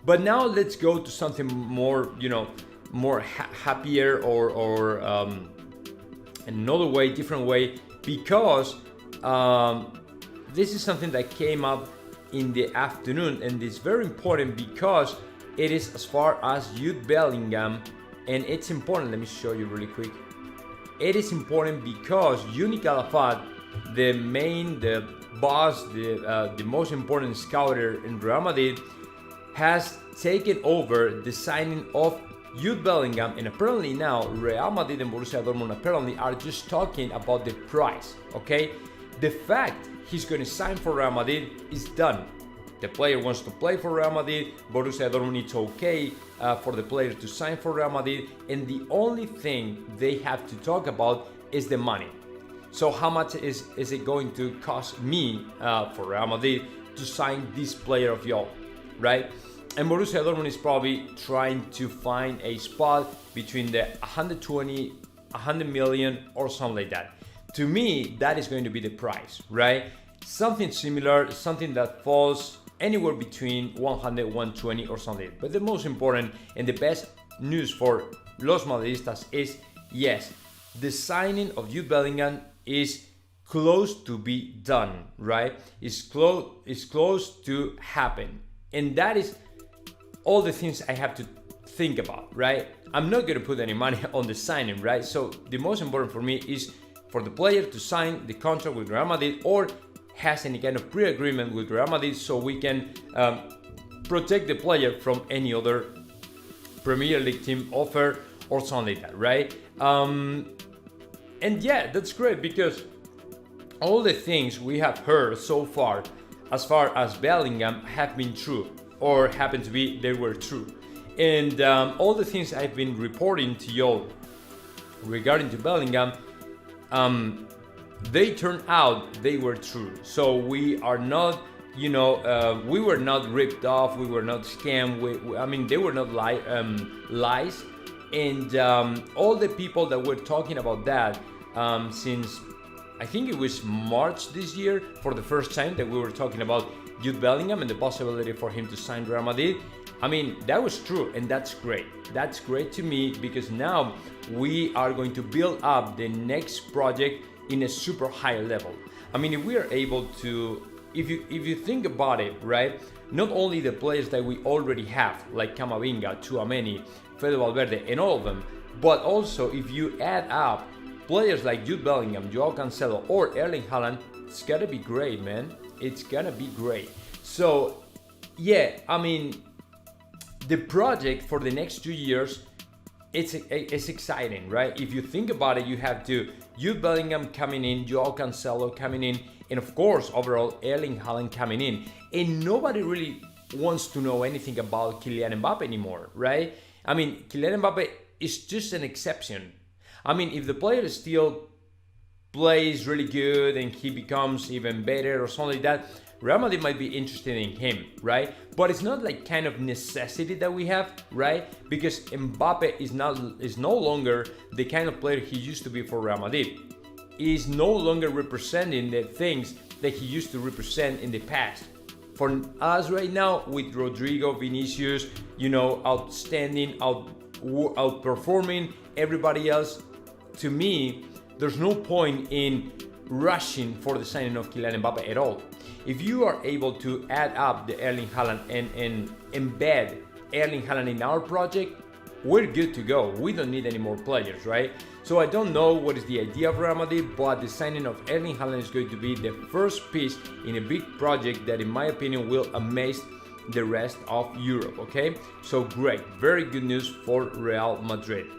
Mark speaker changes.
Speaker 1: But now let's go to something more, more happier or another way, different way, because this is something that came up in the afternoon, and it's very important because it is as far as Jude Bellingham, and it's important. Let me show you really quick. It is important because J.Calafat, the boss, the most important scouter in Real Madrid, has taken over the signing of Jude Bellingham, and apparently now Real Madrid and Borussia Dortmund apparently are just talking about the price. Okay, the fact he's going to sign for Real Madrid is done. The player wants to play for Real Madrid. Borussia Dortmund, it's okay for the player to sign for Real Madrid, and the only thing they have to talk about is the money. So how much is it going to cost me for Real Madrid to sign this player of y'all, right? And Borussia Dortmund is probably trying to find a spot between the 120, 100 million or something like that. To me, that is going to be the price, right? Something similar, something that falls anywhere between 100, 120 or something. But the most important and the best news for Los Madridistas is, yes, the signing of Jude Bellingham is close to be done, right? It's close to happen. And that is all the things I have to think about, right? I'm not going to put any money on the signing, right? So the most important for me is for the player to sign the contract with Real Madrid or has any kind of pre-agreement with Real Madrid, so we can protect the player from any other Premier League team offer or something like that, right? And yeah, that's great because all the things we have heard so far as Bellingham have been true, or happen to be they were true. And all the things I've been reporting to y'all regarding to Bellingham, they turned out they were true. So we are not, we were not ripped off, we were not scammed. I mean, they were not lies. And all the people that were talking about that since I think it was March this year, for the first time that we were talking about Jude Bellingham and the possibility for him to sign Real Madrid. I mean, that was true, and that's great. That's great to me because now we are going to build up the next project in a super high level. I mean, if we are able to, if you think about it, right? Not only the players that we already have, like Camavinga, Tchouaméni, Fede Valverde, and all of them, but also if you add up players like Jude Bellingham, Joao Cancelo, or Erling Haaland, it's gonna be great, man. It's gonna be great. So, yeah, I mean, the project for the next 2 years, it's exciting, right? If you think about it, you have Jude Bellingham coming in, Joao Cancelo coming in, and of course, overall, Erling Haaland coming in. And nobody really wants to know anything about Kylian Mbappe anymore, right? I mean, Kylian Mbappe is just an exception. I mean, if the player still plays really good and he becomes even better or something like that, Real Madrid might be interested in him, right? But it's not like kind of necessity that we have, right? Because Mbappe is no longer the kind of player he used to be for Real Madrid. He is no longer representing the things that he used to represent in the past. For us right now, with Rodrigo, Vinicius, outstanding, outperforming everybody else, to me, there's no point in rushing for the signing of Kylian Mbappe at all. If you are able to add up the Erling Haaland and embed Erling Haaland in our project, we're good to go. We don't need any more players, right? So I don't know what is the idea of Real Madrid, but the signing of Erling Haaland is going to be the first piece in a big project that, in my opinion, will amaze the rest of Europe, okay? So great, very good news for Real Madrid.